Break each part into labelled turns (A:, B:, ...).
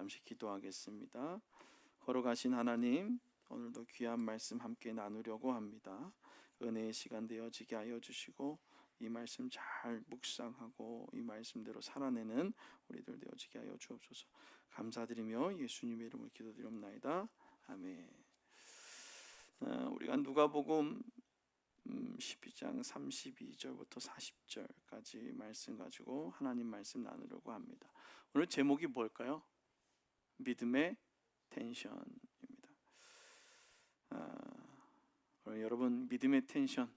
A: 잠시 기도하겠습니다. 걸어가신 하나님, 오늘도 귀한 말씀 함께 나누려고 합니다. 은혜의 시간 되어지게 하여 주시고 이 말씀 잘 묵상하고 이 말씀대로 살아내는 우리들 되어지게 하여 주옵소서. 감사드리며 예수님의 이름으로 기도드리옵나이다. 아멘. 우리가 누가복음 12장 32절부터 40절까지 말씀 가지고 하나님 말씀 나누려고 합니다. 오늘 제목이 뭘까요? 믿음의 텐션입니다. 오늘 여러분 믿음의 텐션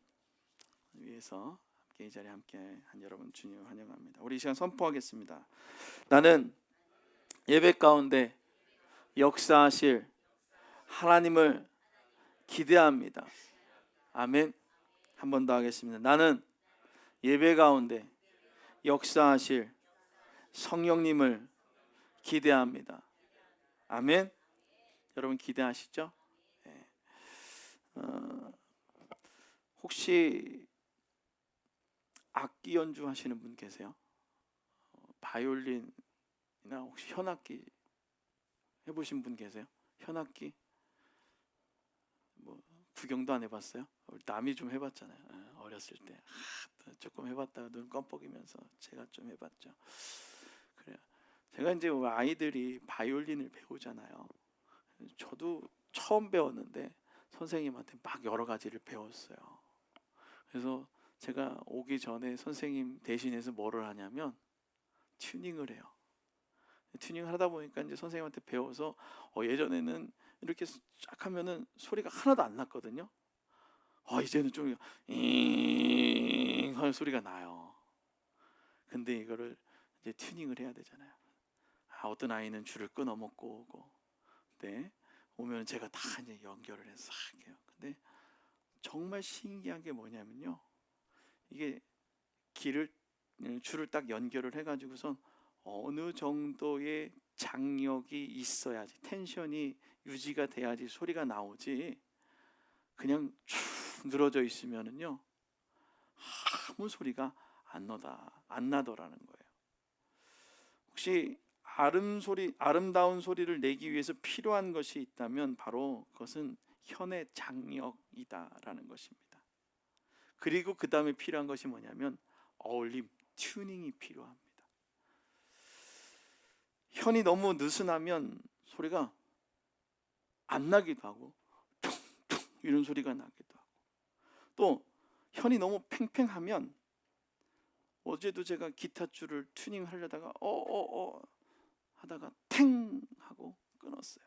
A: 위해서 함께 이 자리에 함께 한 여러분 주님을 환영합니다. 우리 이 시간 선포하겠습니다. 나는 예배 가운데 역사하실 하나님을 기대합니다. 아멘. 한 번 더 하겠습니다. 나는 예배 가운데 역사하실 성령님을 기대합니다. 아멘. 여러분 기대하시죠? 네. 혹시 악기 연주하시는 분 계세요? 바이올린이나 혹시 현악기 해보신 분 계세요? 현악기? 뭐 구경도 안 해봤어요? 우리 남이 좀 해봤잖아요. 어렸을 때 조금 해봤다가 눈 껌뻑이면서 제가 좀 해봤죠. 그래요. 제가 이제 아이들이 바이올린을 배우잖아요. 저도 처음 배웠는데 선생님한테 막 여러 가지를 배웠어요. 그래서 제가 오기 전에 선생님 대신해서 뭐를 하냐면 튜닝을 해요. 튜닝을 하다 보니까 이제 선생님한테 배워서 예전에는 이렇게 쫙 하면은 소리가 하나도 안 났거든요. 이제는 좀 잉 하는 소리가 나요. 근데 이거를 이제 튜닝을 해야 되잖아요. 어떤 아이는 줄을 끊어 먹고 오고, 네, 오면 제가 다 이제 연결을 해서 할게요. 근데 정말 신기한 게 뭐냐면요, 이게 줄을 딱 연결을 해가지고선 어느 정도의 장력이 있어야지, 텐션이 유지가 돼야지 소리가 나오지, 그냥 쭉 늘어져 있으면은요 아무 소리가 안 나더라는 거예요. 혹시 아름다운 소리를 내기 위해서 필요한 것이 있다면 바로 그것은 현의 장력이다라는 것입니다. 그리고 그 다음에 필요한 것이 뭐냐면 어울림, 튜닝이 필요합니다. 현이 너무 느슨하면 소리가 안 나기도 하고 퉁퉁 이런 소리가 나기도 하고, 또 현이 너무 팽팽하면, 어제도 제가 기타 줄을 튜닝하려다가 하다가 탱 하고 끊었어요.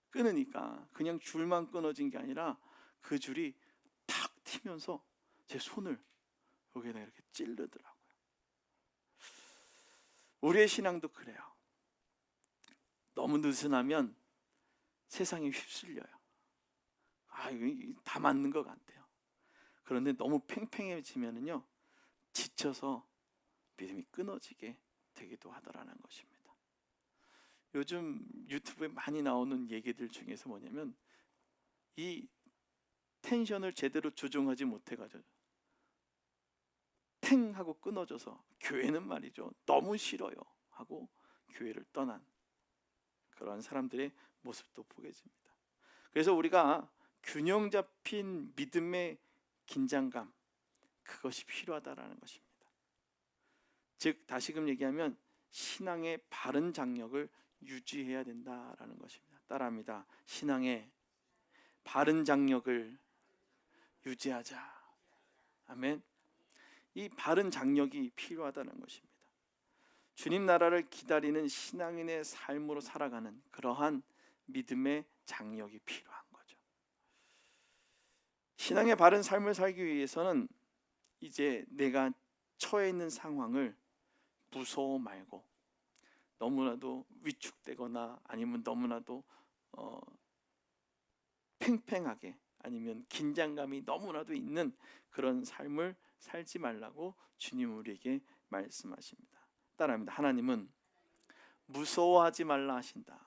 A: 끊으니까 그냥 줄만 끊어진 게 아니라 그 줄이 탁 튀면서 제 손을 여기다 이렇게 찌르더라고요. 우리의 신앙도 그래요. 너무 느슨하면 세상에 휩쓸려요. 이거 다 맞는 것 같아요. 그런데 너무 팽팽해지면은요 지쳐서 믿음이 끊어지게 되기도 하더라는 것입니다. 요즘 유튜브에 많이 나오는 얘기들 중에서 뭐냐면 이 텐션을 제대로 조정하지 못해가지고 탱 하고 끊어져서 교회는 말이죠 너무 싫어요 하고 교회를 떠난 그런 사람들의 모습도 보게 됩니다. 그래서 우리가 균형 잡힌 믿음의 긴장감, 그것이 필요하다라는 것입니다. 즉 다시금 얘기하면 신앙의 바른 장력을 유지해야 된다라는 것입니다. 따라합니다. 신앙의 바른 장력을 유지하자. 아멘. 이 바른 장력이 필요하다는 것입니다. 주님 나라를 기다리는 신앙인의 삶으로 살아가는 그러한 믿음의 장력이 필요한 거죠. 신앙의 바른 삶을 살기 위해서는 이제 내가 처해 있는 상황을 무서워 말고, 너무나도 위축되거나 아니면 너무나도 팽팽하게, 아니면 긴장감이 너무나도 있는 그런 삶을 살지 말라고 주님 우리에게 말씀하십니다. 따라합니다. 하나님은 무서워하지 말라 하신다.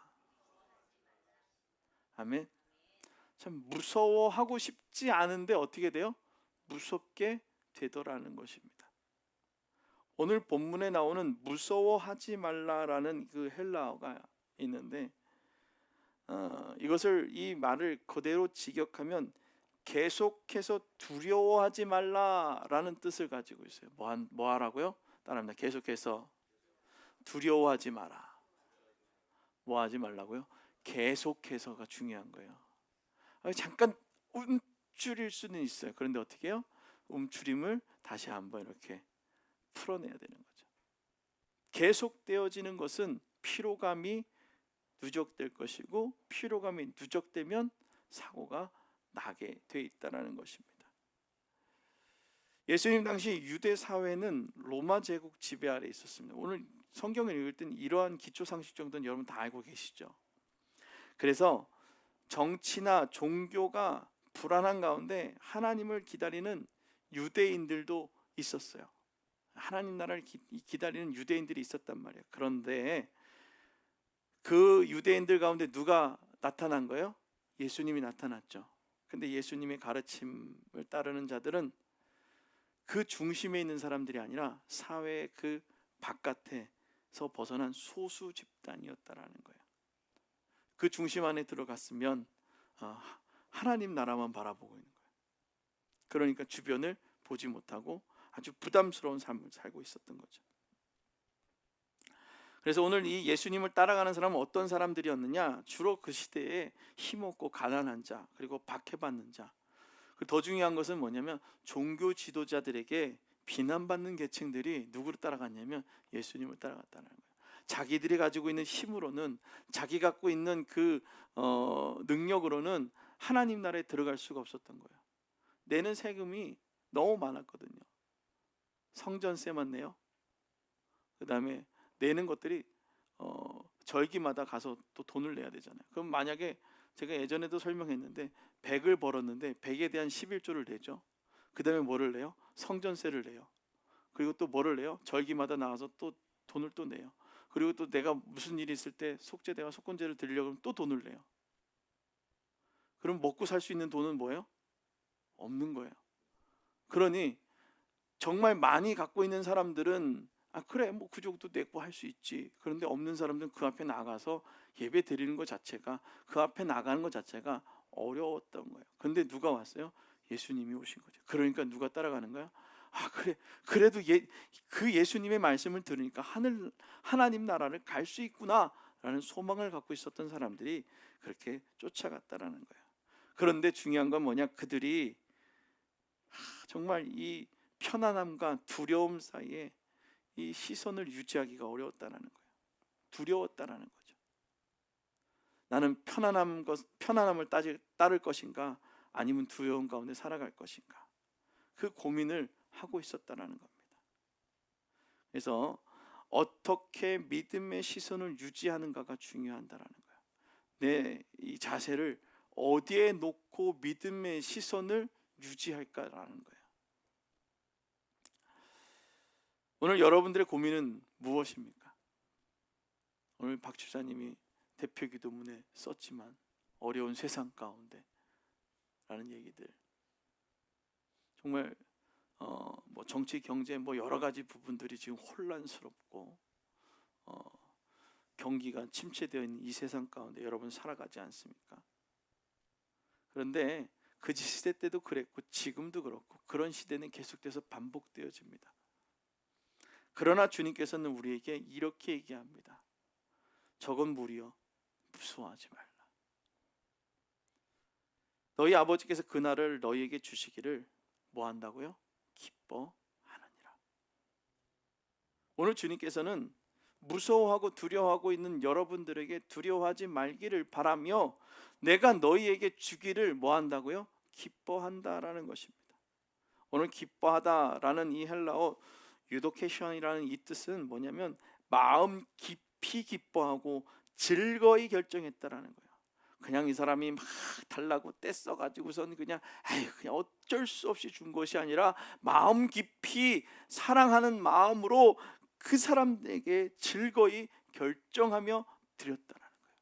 A: 아멘. 참 무서워하고 싶지 않은데 어떻게 돼요? 무섭게 되더라는 것입니다. 오늘 본문에 나오는 무서워하지 말라라는 그 헬라어가 있는데 이것을 이 말을 그대로 직역하면 계속해서 두려워하지 말라라는 뜻을 가지고 있어요. 뭐 하라고요? 따라합니다. 계속해서 두려워하지 마라. 뭐 하지 말라고요? 계속해서가 중요한 거예요. 잠깐 움츠릴 수는 있어요. 그런데 어떻게 해요? 움츠림을 다시 한번 이렇게 풀어내야 되는 거죠. 계속되어지는 것은 피로감이 누적될 것이고, 피로감이 누적되면 사고가 나게 돼 있다는 것입니다. 예수님 당시 유대 사회는 로마 제국 지배 아래 있었습니다. 오늘 성경을 읽을 땐 이러한 기초 상식 정도는 여러분 다 알고 계시죠. 그래서 정치나 종교가 불안한 가운데 하나님을 기다리는 유대인들도 있었어요. 하나님 나라를 기다리는 유대인들이 있었단 말이에요. 그런데 그 유대인들 가운데 누가 나타난 거예요? 예수님이 나타났죠. 근데 예수님의 가르침을 따르는 자들은 그 중심에 있는 사람들이 아니라 사회의 그 바깥에서 벗어난 소수 집단이었다라는 거예요. 그 중심 안에 들어갔으면 하나님 나라만 바라보고 있는 거예요. 그러니까 주변을 보지 못하고 아주 부담스러운 삶을 살고 있었던 거죠. 그래서 오늘 이 예수님을 따라가는 사람은 어떤 사람들이었느냐? 주로 그 시대에 힘없고 가난한 자, 그리고 박해받는 자. 더 중요한 것은 뭐냐면 종교 지도자들에게 비난받는 계층들이 누구를 따라갔냐면 예수님을 따라갔다는 거예요. 자기들이 가지고 있는 힘으로는, 자기 갖고 있는 그 능력으로는 하나님 나라에 들어갈 수가 없었던 거예요. 내는 세금이 너무 많았거든요. 성전세만 내요. 그 다음에 내는 것들이 절기마다 가서 또 돈을 내야 되잖아요. 그럼 만약에 제가 예전에도 설명했는데 100을 벌었는데 100에 대한 11조를 내죠. 그 다음에 뭐를 내요? 성전세를 내요. 그리고 또 뭐를 내요? 절기마다 나와서 또 돈을 또 내요. 그리고 또 내가 무슨 일이 있을 때 속죄대와 속건제를 드리려고 하면 또 돈을 내요. 그럼 먹고 살 수 있는 돈은 뭐예요? 없는 거예요. 그러니 정말 많이 갖고 있는 사람들은 그래 뭐 그 정도 내고 할 수 있지. 그런데 없는 사람들은 그 앞에 나가서 예배 드리는 것 자체가, 그 앞에 나가는 것 자체가 어려웠던 거예요. 그런데 누가 왔어요? 예수님이 오신 거죠. 그러니까 누가 따라가는 거야? 그래, 그래도 그 예수님의 말씀을 들으니까 하나님 나라를 갈 수 있구나 라는 소망을 갖고 있었던 사람들이 그렇게 쫓아갔다라는 거예요. 그런데 중요한 건 뭐냐? 그들이 정말 이 편안함과 두려움 사이에 이 시선을 유지하기가 어려웠다는 거예요. 두려웠다는 거죠. 나는 편안함을 따를 것인가, 아니면 두려움 가운데 살아갈 것인가, 그 고민을 하고 있었다는 겁니다. 그래서 어떻게 믿음의 시선을 유지하는가가 중요하다는 거예요. 내 이 자세를 어디에 놓고 믿음의 시선을 유지할까라는 거예요. 오늘 여러분들의 고민은 무엇입니까? 오늘 박 집사님이 대표 기도문에 썼지만 어려운 세상 가운데 라는 얘기들, 정말 뭐 정치, 경제, 뭐 여러 가지 부분들이 지금 혼란스럽고 경기가 침체되어 있는 이 세상 가운데 여러분 살아가지 않습니까? 그런데 그 시대 때도 그랬고 지금도 그렇고 그런 시대는 계속돼서 반복되어집니다. 그러나 주님께서는 우리에게 이렇게 얘기합니다. 적은 무리여 무서워하지 말라. 너희 아버지께서 그날을 너희에게 주시기를 뭐 한다고요? 기뻐하느니라. 오늘 주님께서는 무서워하고 두려워하고 있는 여러분들에게 두려워하지 말기를 바라며 내가 너희에게 주기를 뭐 한다고요? 기뻐한다라는 것입니다. 오늘 기뻐하다라는 이 헬라어 유도케션이라는 이 뜻은 뭐냐면 마음 깊이 기뻐하고 즐거이 결정했다라는 거예요. 그냥 이 사람이 막 달라고 떼써가지고선 그냥 어쩔 수 없이 준 것이 아니라 마음 깊이 사랑하는 마음으로 그 사람에게 즐거이 결정하며 드렸다라는 거예요.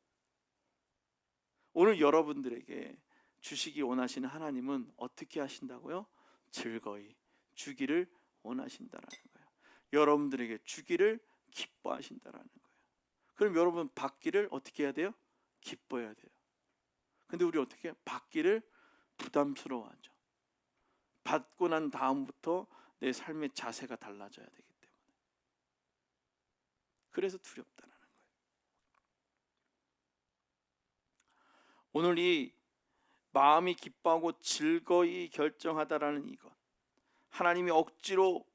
A: 오늘 여러분들에게 주시기 원하시는 하나님은 어떻게 하신다고요? 즐거이 주기를 원하신다라는 거예요. 여러분들에게 주기를 기뻐하신다라는 거예요. 그럼 여러분 받기를 어떻게 해야 돼요? 기뻐해야 돼요. 근데 우리 어떻게 해요? 받기를 부담스러워하죠. 받고 난 다음부터 내 삶의 자세가 달라져야 되기 때문에. 그래서 두렵다는 거예요. 오늘 이 마음이 기뻐하고 즐거이 결정하다라는 이것, 하나님이 억지로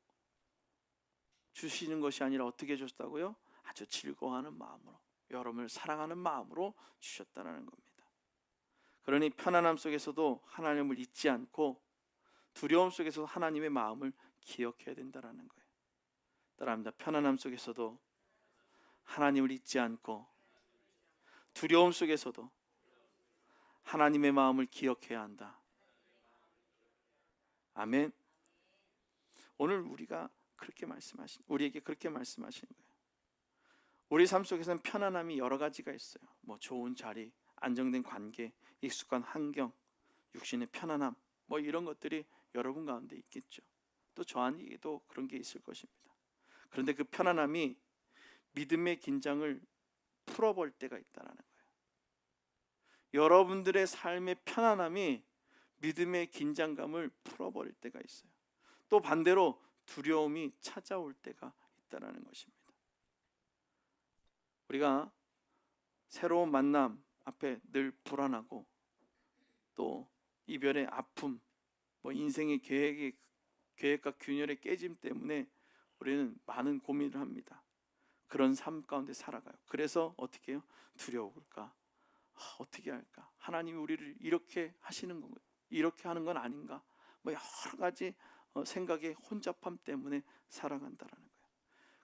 A: 주시는 것이 아니라 어떻게 주셨다고요? 아주 즐거워하는 마음으로, 여러분을 사랑하는 마음으로 주셨다는 겁니다. 그러니 편안함 속에서도 하나님을 잊지 않고 두려움 속에서도 하나님의 마음을 기억해야 된다는 거예요. 따라합니다. 편안함 속에서도 하나님을 잊지 않고 두려움 속에서도 하나님의 마음을 기억해야 한다. 아멘. 오늘 우리에게 그렇게 말씀하시는 거예요. 우리 삶 속에서는 편안함이 여러 가지가 있어요. 좋은 자리, 안정된 관계, 익숙한 환경, 육신의 편안함, 이런 것들이 여러분 가운데 있겠죠. 또 저한테도 그런 게 있을 것입니다. 그런데 그 편안함이 믿음의 긴장을 풀어볼 때가 있다는 거예요. 여러분들의 삶의 편안함이 믿음의 긴장감을 풀어버릴 때가 있어요. 또 반대로 두려움이 찾아올 때가 있다는 것입니다. 우리가 새로운 만남 앞에 늘 불안하고 또 이별의 아픔, 인생의 계획과 균열의 깨짐 때문에 우리는 많은 고민을 합니다. 그런 삶 가운데 살아가요. 그래서 어떻게 해요? 두려울까? 어떻게 할까? 하나님이 우리를 이렇게 하시는 건가? 이렇게 하는 건 아닌가? 여러 가지 생각의 혼잡함 때문에 살아간다는 거예요.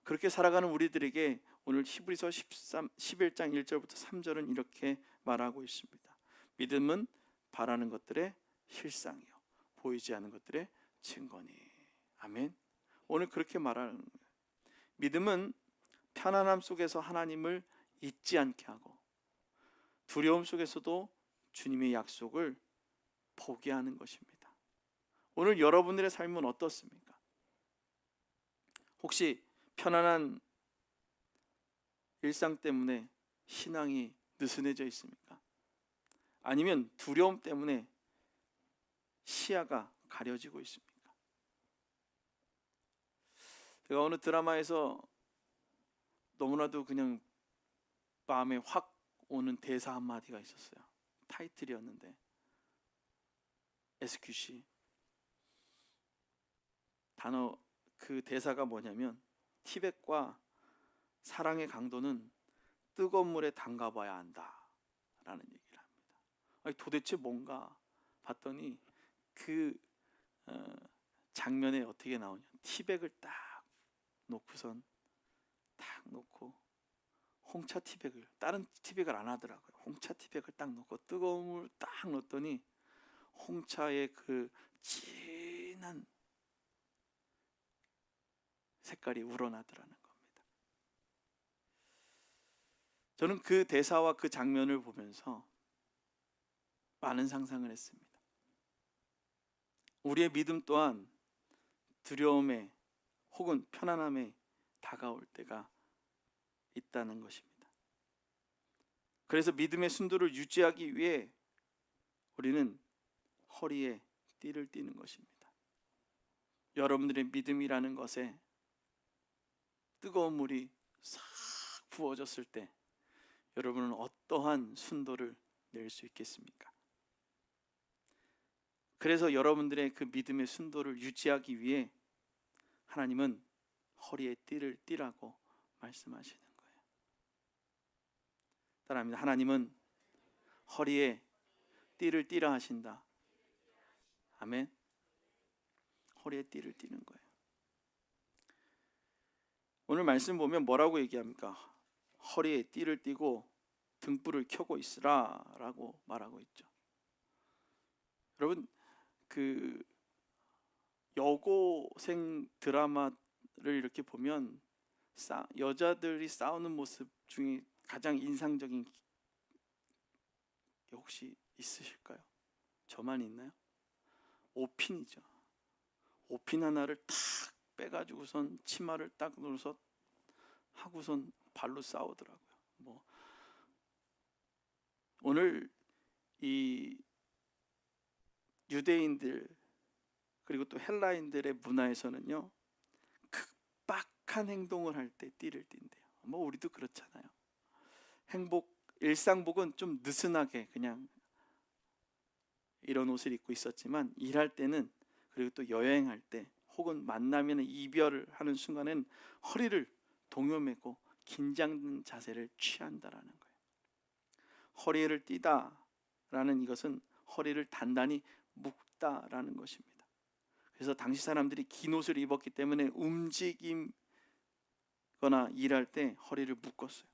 A: 그렇게 살아가는 우리들에게 오늘 히브리서 11장 1절부터 3절은 이렇게 말하고 있습니다. 믿음은 바라는 것들의 실상이요 보이지 않는 것들의 증거니. 아멘. 오늘 그렇게 말하는 거예요. 믿음은 편안함 속에서 하나님을 잊지 않게 하고 두려움 속에서도 주님의 약속을 보게 하는 것입니다. 오늘 여러분들의 삶은 어떻습니까? 혹시 편안한 일상 때문에 신앙이 느슨해져 있습니까? 아니면 두려움 때문에 시야가 가려지고 있습니까? 제가 어느 드라마에서 너무나도 그냥 마음에 확 오는 대사 한마디가 있었어요. 타이틀이었는데 SQC 단어 그 대사가 뭐냐면 티벳과 사랑의 강도는 뜨거운 물에 담가봐야 한다 라는 얘기를 합니다. 아니, 도대체 뭔가 봤더니 그 장면에 어떻게 나오냐, 티백을 딱 놓고선 딱 놓고 홍차 티백을, 다른 티백을 안 하더라고요. 홍차 티백을 딱 놓고 뜨거운 물 딱 넣었더니 홍차의 그 진한 색깔이 우러나더라는 겁니다. 저는 그 대사와 그 장면을 보면서 많은 상상을 했습니다. 우리의 믿음 또한 두려움에 혹은 편안함에 다가올 때가 있다는 것입니다. 그래서 믿음의 순도를 유지하기 위해 우리는 허리에 띠를 띠는 것입니다. 여러분들의 믿음이라는 것에 뜨거운 물이 싹 부어졌을 때 여러분은 어떠한 순도를 낼 수 있겠습니까? 그래서 여러분들의 그 믿음의 순도를 유지하기 위해 하나님은 허리에 띠를 띠라고 말씀하시는 거예요. 따라합니다. 하나님은 허리에 띠를 띠라 하신다. 아멘. 허리에 띠를 띠는 거예요. 오늘 말씀 보면 뭐라고 얘기합니까? 허리에 띠를 띠고 등불을 켜고 있으라 라고 말하고 있죠. 여러분, 그 여고생 드라마를 이렇게 보면 여자들이 싸우는 모습 중에 가장 인상적인 게 혹시 있으실까요? 저만 있나요? 오핀이죠. 오핀 하나를 탁 빼가지고선 치마를 딱 눌러서 하고선 발로 싸우더라고요. 오늘 이 유대인들 그리고 또 헬라인들의 문화에서는요, 급박한 행동을 할 때 띠를 띈대요. 뭐 우리도 그렇잖아요. 일상복은 좀 느슨하게 그냥 이런 옷을 입고 있었지만, 일할 때는, 그리고 또 여행할 때 혹은 만나면 이별을 하는 순간엔 허리를 동요매고 긴장된 자세를 취한다라는 거예요. 허리를 띠다라는 이것은 허리를 단단히 묶다라는 것입니다. 그래서 당시 사람들이 긴 옷을 입었기 때문에 움직임거나 일할 때 허리를 묶었어요.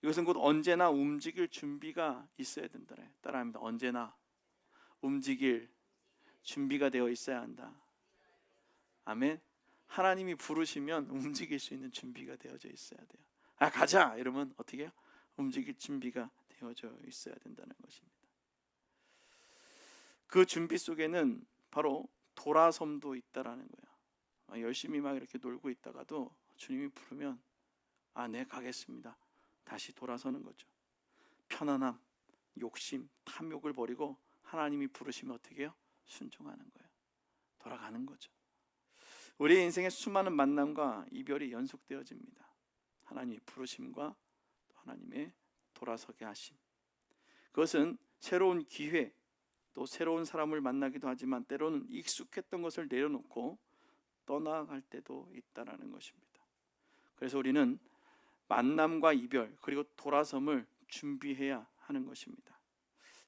A: 이것은 곧 언제나 움직일 준비가 있어야 된다. 따라합니다. 언제나 움직일 준비가 되어 있어야 한다. 아멘. 하나님이 부르시면 움직일 수 있는 준비가 되어져 있어야 돼요. 가자 이러면 어떻게 해요? 움직일 준비가 되어져 있어야 된다는 것입니다. 그 준비 속에는 바로 돌아섬도 있다라는 거예요. 열심히 막 이렇게 놀고 있다가도 주님이 부르면 네, 가겠습니다. 다시 돌아서는 거죠. 편안함, 욕심, 탐욕을 버리고 하나님이 부르시면 어떻게 해요? 순종하는 거예요. 돌아가는 거죠. 우리의 인생에 수많은 만남과 이별이 연속되어집니다. 하나님의 부르심과 하나님의 돌아서게 하심. 그것은 새로운 기회, 또 새로운 사람을 만나기도 하지만 때로는 익숙했던 것을 내려놓고 떠나갈 때도 있다라는 것입니다. 그래서 우리는 만남과 이별 그리고 돌아섬을 준비해야 하는 것입니다.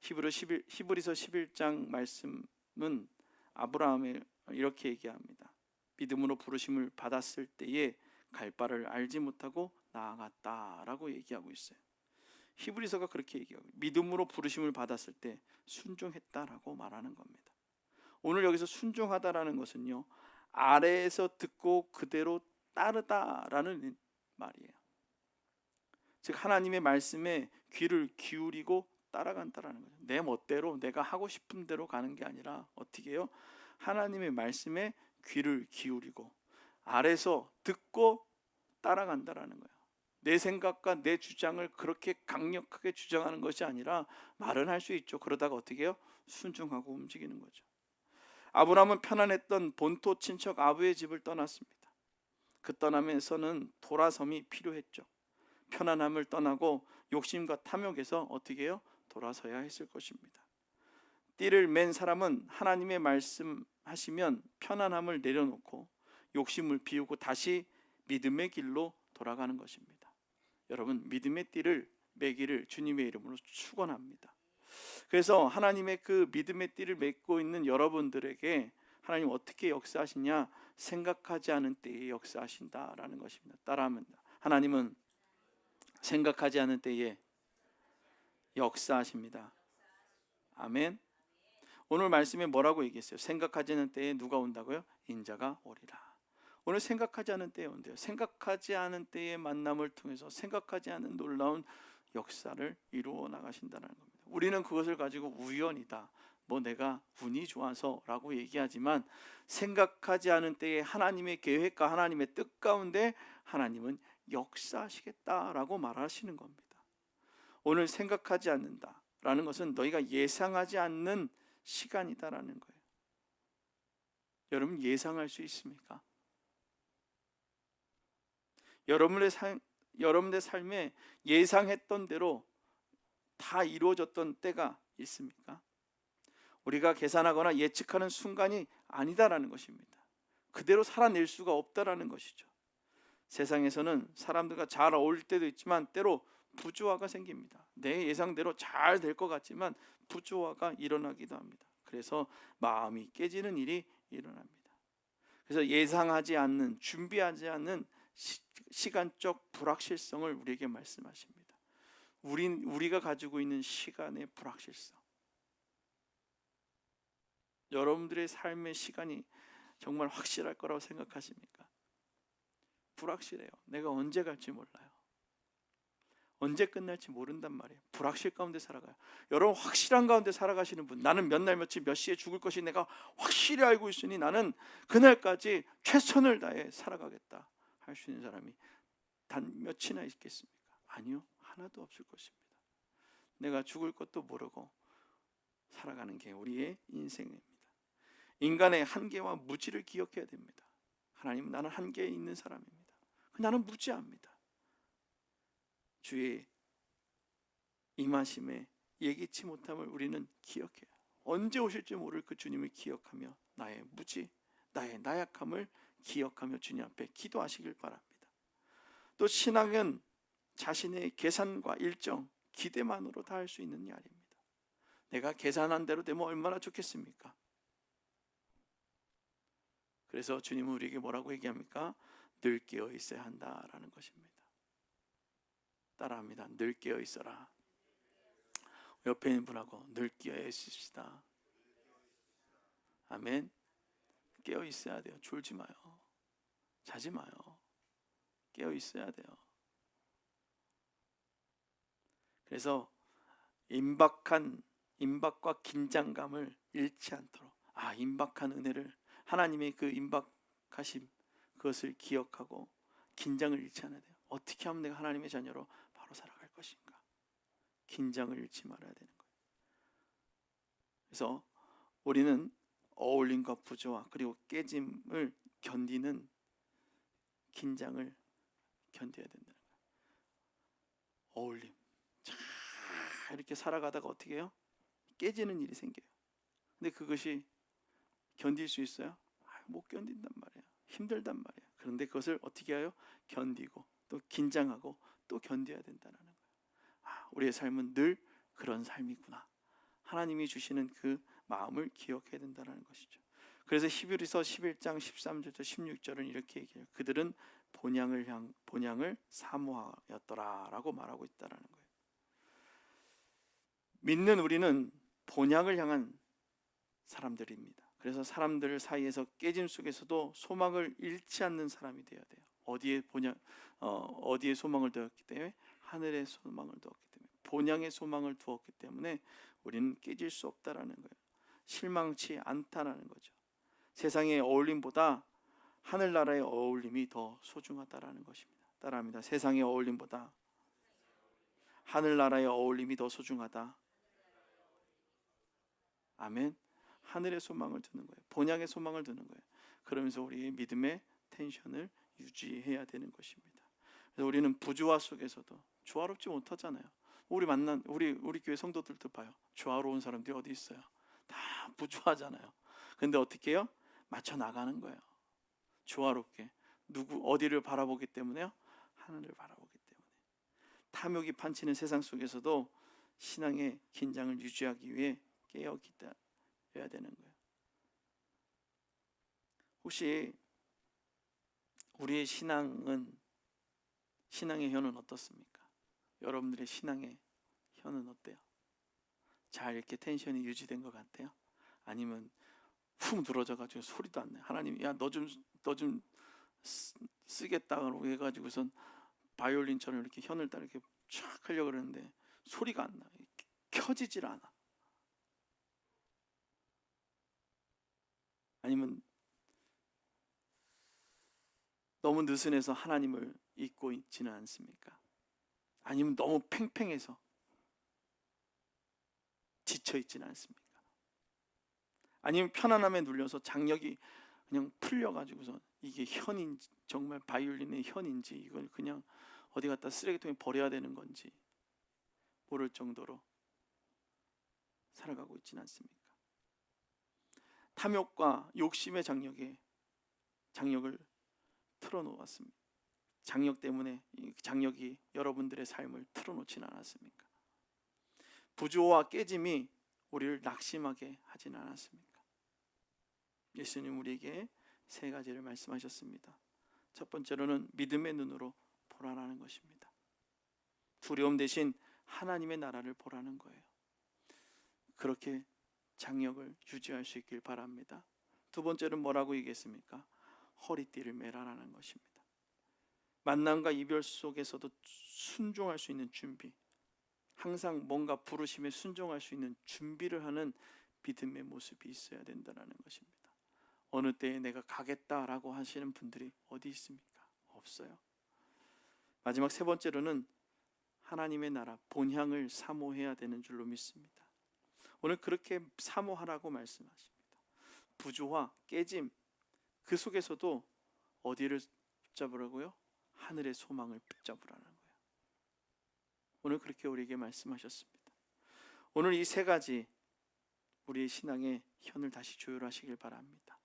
A: 히브리서 11장 말씀은 아브라함이 이렇게 얘기합니다. 믿음으로 부르심을 받았을 때에 갈 바를 알지 못하고 나아갔다라고 얘기하고 있어요. 히브리서가 그렇게 얘기하고 믿음으로 부르심을 받았을 때 순종했다라고 말하는 겁니다. 오늘 여기서 순종하다라는 것은요, 아래에서 듣고 그대로 따르다라는 말이에요. 즉 하나님의 말씀에 귀를 기울이고 따라간다라는 거죠. 내 멋대로 내가 하고 싶은 대로 가는 게 아니라 어떻게 해요? 하나님의 말씀에 귀를 기울이고 아래서 듣고 따라간다라는 거예요. 내 생각과 내 주장을 그렇게 강력하게 주장하는 것이 아니라 말은 할 수 있죠. 그러다가 어떻게 해요? 순종하고 움직이는 거죠. 아브라함은 편안했던 본토 친척 아브의 집을 떠났습니다. 그 떠나면서는 돌아섬이 필요했죠. 편안함을 떠나고 욕심과 탐욕에서 어떻게 해요? 돌아서야 했을 것입니다. 띠를 맨 사람은 하나님의 말씀하시면 편안함을 내려놓고 욕심을 비우고 다시 믿음의 길로 돌아가는 것입니다. 여러분, 믿음의 띠를 매기를 주님의 이름으로 축원합니다. 그래서 하나님의 그 믿음의 띠를 맺고 있는 여러분들에게 하나님 어떻게 역사하시냐? 생각하지 않은 때에 역사하신다라는 것입니다. 따라합니다. 하나님은 생각하지 않은 때에 역사하십니다. 아멘. 오늘 말씀에 뭐라고 얘기했어요? 생각하지 않은 때에 누가 온다고요? 인자가 오리라. 오늘 생각하지 않은 때에 온대요. 생각하지 않은 때의 만남을 통해서 생각하지 않은 놀라운 역사를 이루어 나가신다는 겁니다. 우리는 그것을 가지고 우연이다, 뭐 내가 운이 좋아서 라고 얘기하지만, 생각하지 않은 때에 하나님의 계획과 하나님의 뜻 가운데 하나님은 역사하시겠다라고 말하시는 겁니다. 오늘 생각하지 않는다라는 것은 너희가 예상하지 않는 시간이다라는 거예요. 여러분, 예상할 수 있습니까? 여러분의 삶에 예상했던 대로 다 이루어졌던 때가 있습니까? 우리가 계산하거나 예측하는 순간이 아니다라는 것입니다. 그대로 살아낼 수가 없다라는 것이죠. 세상에서는 사람들과 잘 어울릴 때도 있지만 때로 부조화가 생깁니다. 내 예상대로 잘 될 것 같지만 부조화가 일어나기도 합니다. 그래서 마음이 깨지는 일이 일어납니다. 그래서 예상하지 않는, 준비하지 않는 시간적 불확실성을 우리에게 말씀하십니다. 우리가 가지고 있는 시간의 불확실성. 여러분들의 삶의 시간이 정말 확실할 거라고 생각하십니까? 불확실해요. 내가 언제 갈지 몰라요. 언제 끝날지 모른단 말이에요. 불확실 가운데 살아가요. 여러분, 확실한 가운데 살아가시는 분, 나는 몇 날 며칠 몇 시에 죽을 것이 내가 확실히 알고 있으니 나는 그날까지 최선을 다해 살아가겠다 할 수 있는 사람이 단 몇이나 있겠습니까? 아니요, 하나도 없을 것입니다. 내가 죽을 것도 모르고 살아가는 게 우리의 인생입니다. 인간의 한계와 무지를 기억해야 됩니다. 하나님, 나는 한계에 있는 사람입니다. 나는 무지합니다. 주의 임하심에 예기치 못함을 우리는 기억해요. 언제 오실지 모를 그 주님을 기억하며 나의 무지, 나의 나약함을 기억하며 주님 앞에 기도하시길 바랍니다. 또 신앙은 자신의 계산과 일정, 기대만으로 다 할 수 있는 일입니다. 내가 계산한 대로 되면 얼마나 좋겠습니까? 그래서 주님은 우리에게 뭐라고 얘기합니까? 늘 깨어 있어야 한다라는 것입니다. 따라합니다. 늘 깨어 있어라. 옆에 있는 분하고 늘 깨어 있읍시다. 아멘. 깨어 있어야 돼요. 졸지 마요. 자지 마요. 깨어 있어야 돼요. 그래서 임박과 긴장감을 잃지 않도록, 임박한 은혜를, 하나님의 그 임박하심, 그것을 기억하고 긴장을 잃지 않아야 돼요. 어떻게 하면 내가 하나님의 자녀로 바로 살아갈 것인가? 긴장을 잃지 말아야 되는 거예요. 그래서 우리는 어울림과 부조화 그리고 깨짐을 견디는 긴장을 견뎌야 된다는 거예요. 어울림, 자, 이렇게 살아가다가 어떻게 해요? 깨지는 일이 생겨요. 근데 그것이 견딜 수 있어요? 못 견딘단 말이에요. 힘들단 말이에요. 그런데 그것을 어떻게 해요? 견디고 또 긴장하고 또 견뎌야 된다는 거예요. 우리의 삶은 늘 그런 삶이구나. 하나님이 주시는 그 마음을 기억해야 된다는 것이죠. 그래서 히브리서 11장 13절부터 16절은 이렇게 얘기해요. 그들은 본향을 사모하였더라라고 말하고 있다는 거예요. 믿는 우리는 본향을 향한 사람들입니다. 그래서 사람들 사이에서 깨짐 속에서도 소망을 잃지 않는 사람이 되어야 돼요. 어디에 소망을 두었기 때문에? 하늘의 소망을 두었기 때문에, 본향의 소망을 두었기 때문에 우리는 깨질 수 없다라는 거예요. 실망치 않다라는 거죠. 세상의 어울림보다 하늘나라의 어울림이 더 소중하다라는 것입니다. 따라합니다. 세상의 어울림보다 하늘나라의 어울림이 더 소중하다. 아멘. 하늘의 소망을 두는 거예요. 본향의 소망을 두는 거예요. 그러면서 우리의 믿음의 텐션을 유지해야 되는 것입니다. 그래서 우리는 부조화 속에서도 조화롭지 못하잖아요. 우리 교회 성도들도 봐요. 조화로운 사람들이 어디 있어요? 다 부조화잖아요. 근데 어떻게 해요? 맞춰 나가는 거예요. 조화롭게. 어디를 바라보기 때문에요? 하늘을 바라보기 때문에. 탐욕이 판치는 세상 속에서도 신앙의 긴장을 유지하기 위해 깨어 기다려야 되는 거예요. 혹시 우리의 신앙의 혀는 어떻습니까? 여러분들의 신앙의 혀는 어때요? 잘 이렇게 텐션이 유지된 것 같아요? 아니면 훅 늘어져가지고 소리도 안 나요? 하나님, 야, 너 좀 쓰겠다고 해가지고선 바이올린처럼 이렇게 혀를 딱 이렇게 촥 하려고 그러는데 소리가 안 나. 켜지질 않아. 아니면 너무 느슨해서 하나님을 잊고 있지는 않습니까? 아니면 너무 팽팽해서 지쳐 있지는 않습니까? 아니면 편안함에 눌려서 장력이 그냥 풀려가지고서 이게 현인지, 정말 바이올린의 현인지, 이걸 그냥 어디 갖다 쓰레기통에 버려야 되는 건지 모를 정도로 살아가고 있지는 않습니까? 탐욕과 욕심의 장력을 틀어놓았습니다. 장력 때문에 장력이 여러분들의 삶을 틀어놓지는 않았습니까? 부조와 깨짐이 우리를 낙심하게 하지는 않았습니까? 예수님 우리에게 세 가지를 말씀하셨습니다. 첫 번째로는 믿음의 눈으로 보라라는 것입니다. 두려움 대신 하나님의 나라를 보라는 거예요. 그렇게 장력을 유지할 수 있길 바랍니다. 두 번째는 뭐라고 얘기했습니까? 허리띠를 매라라는 것입니다. 만남과 이별 속에서도 순종할 수 있는 준비, 항상 뭔가 부르심에 순종할 수 있는 준비를 하는 믿음의 모습이 있어야 된다는 것입니다. 어느 때에 내가 가겠다라고 하시는 분들이 어디 있습니까? 없어요. 마지막 세 번째로는 하나님의 나라 본향을 사모해야 되는 줄로 믿습니다. 오늘 그렇게 사모하라고 말씀하십니다. 부조화, 깨짐, 그 속에서도 어디를 붙잡으라고요? 하늘의 소망을 붙잡으라는 거예요. 오늘 그렇게 우리에게 말씀하셨습니다. 오늘 이 세 가지 우리의 신앙의 현을 다시 조율하시길 바랍니다.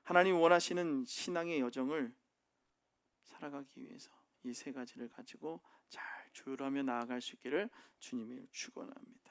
A: 하나님 원하시는 신앙의 여정을 살아가기 위해서 이 세 가지를 가지고 잘 조율하며 나아갈 수 있기를 주님이 축원합니다.